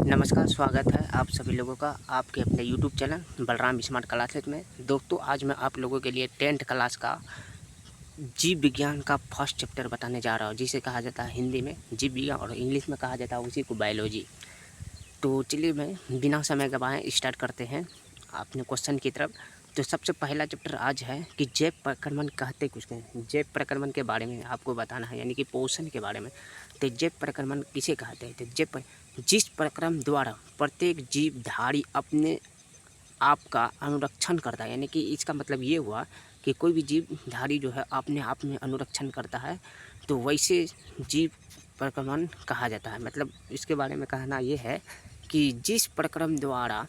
नमस्कार, स्वागत है आप सभी लोगों का आपके अपने YouTube channel Balram smart classes में। दोस्तों, आज मैं आप लोगों के लिए 10th क्लास का जीव विज्ञान का फर्स्ट चैप्टर बताने जा रहा हूँ, जिसे कहा जाता है हिंदी में जीव विज्ञान और इंग्लिश में कहा जाता है उसी को बायोलॉजी। तो चलिए मैं बिना समय गवाए स्टार्ट करते हैं अपने क्वेश्चन की तरफ। तो सबसे पहला चैप्टर आज है कि जैव प्रक्रमण कहते कुछ हैं। जैव प्रक्रमण के बारे में आपको बताना है, यानी कि पोषण के बारे में। तो जैव प्रक्रमण किसे कहते हैं? तो जिस प्रक्रम द्वारा प्रत्येक जीवधारी अपने आप का अनुरक्षण करता है, यानी कि इसका मतलब ये हुआ कि कोई भी जीवधारी जो है अपने आप में अनुरक्षण करता है, तो वैसे जीव प्रक्रमण कहा जाता है। मतलब इसके बारे में कहना ये है कि जिस प्रक्रम द्वारा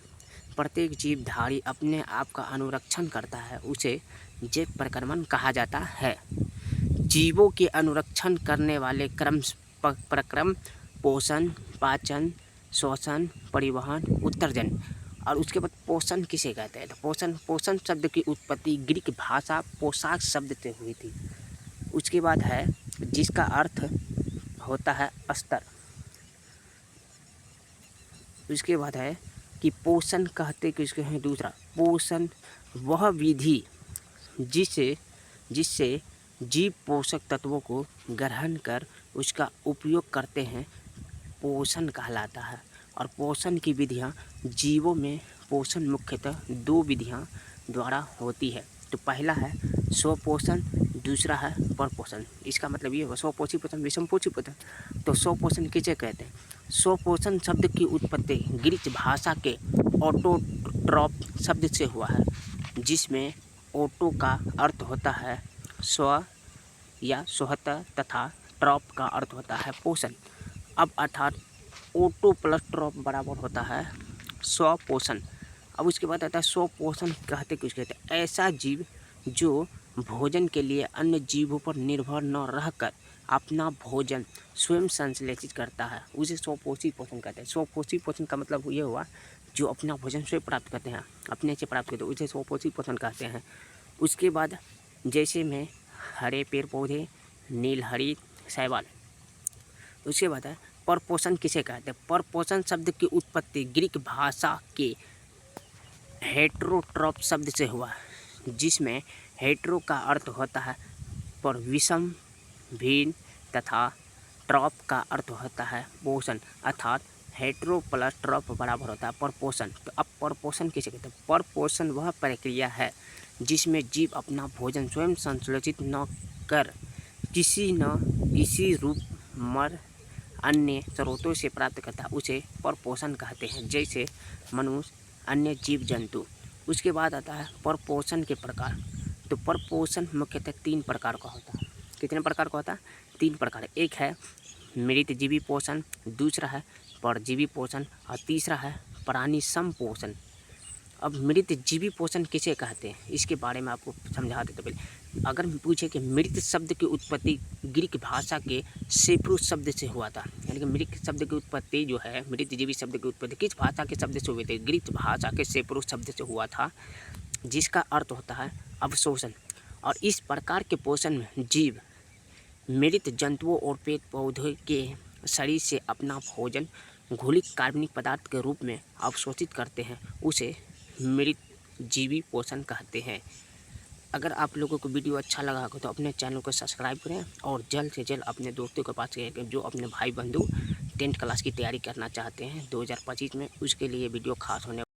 प्रत्येक जीवधारी अपने आप का अनुरक्षण करता है उसे जैव प्रक्रमण कहा जाता है। जीवों के अनुरक्षण करने वाले प्रक्रम पोषण, पाचन, श्वसन, परिवहन, उत्सर्जन। और उसके बाद पोषण किसे कहते हैं? तो पोषण शब्द की उत्पत्ति ग्रीक भाषा पोशाक शब्द से हुई थी। उसके बाद है जिसका अर्थ होता है स्तर। उसके बाद है कि पोषण कहते किसके हैं? दूसरा, पोषण वह विधि जिससे जीव पोषक तत्वों को ग्रहण कर उसका उपयोग करते हैं, पोषण कहलाता है। और पोषण की विधियाँ जीवों में पोषण मुख्यतः दो विधियाँ द्वारा होती है। तो पहला है स्वपोषण, दूसरा है परपोषण। इसका मतलब ये हुआ स्वपोषी पोषण, विषमपोषी पोषण। तो स्वपोषण किसे कहते हैं? स्वपोषण शब्द की उत्पत्ति ग्रीक भाषा के ऑटोट्रॉप शब्द से हुआ है, जिसमें ऑटो का अर्थ होता है स्व या स्वतः तथा ट्रॉप का अर्थ होता है पोषण। अब अर्थात ऑटो प्लस ट्रॉप बराबर होता है स्वपोषण। अब उसके बाद आता है स्वपोषण कहते कुछ कहते हैं? ऐसा जीव जो भोजन के लिए अन्य जीवों पर निर्भर न रहकर अपना भोजन स्वयं संश्लेषित करता है, उसे स्वपोषी पोषण कहते हैं। स्वपोषी पोषण का मतलब ये हुआ जो अपना भोजन स्वयं प्राप्त करते हैं, अपने से प्राप्त करते हैं, उसे स्वपोषी पोषण कहते हैं। उसके बाद जैसे में हरे पेड़ पौधे, नीलहरित, शैवाल। उसके बाद है परपोषण किसे कहते हैं? परपोषण शब्द की उत्पत्ति ग्रीक भाषा के हेटेरोट्रॉप शब्द से हुआ, जिसमें हेटेरो का अर्थ होता है पर विषम, भिन्न, तथा ट्रॉप का अर्थ होता है पोषण, अर्थात हेटेरो प्लस ट्रॉप बराबर होता है परपोषण। तो अब परपोषण किसे कहते हैं? परपोषण वह प्रक्रिया है जिसमें जीव अपना भोजन स्वयं संश्लेषित न कर किसी न किसी रूप मर अन्य स्रोतों से प्राप्त करता है, उसे परपोषण कहते हैं, जैसे मनुष्य, अन्य जीव जंतु। उसके बाद आता है परपोषण के प्रकार। तो परपोषण मुख्यतः 3 प्रकार का होता है। कितने प्रकार का होता है? 3 प्रकार। एक है मृतजीवी पोषण, दूसरा है परजीवी पोषण और तीसरा है प्राणी संपोषण। अब मृतजीवी पोषण किसे कहते हैं इसके बारे में आपको समझा देते पहले। अगर पूछे कि मृत शब्द की उत्पत्ति ग्रीक भाषा के सेप्रुस शब्द से हुआ था, यानी कि मृत शब्द की उत्पत्ति जो है, मृतजीवी शब्द की उत्पत्ति किस भाषा के शब्द से हुई थी? ग्रीक भाषा के सेप्रुस शब्द से हुआ था, जिसका अर्थ होता है अवशोषण। और इस प्रकार के पोषण में जीव मृत जंतुओं और पेड़ पौधे के शरीर से अपना भोजन घुलित कार्बनिक पदार्थ के रूप में अवशोषित करते हैं, उसे मृतजीवी पोषण कहते हैं। अगर आप लोगों को वीडियो अच्छा लगा हो तो अपने चैनल को सब्सक्राइब करें और जल्द से जल्द अपने दोस्तों के पास जो अपने भाई बंधु 10th क्लास की तैयारी करना चाहते हैं 2025 में, उसके लिए वीडियो खास होने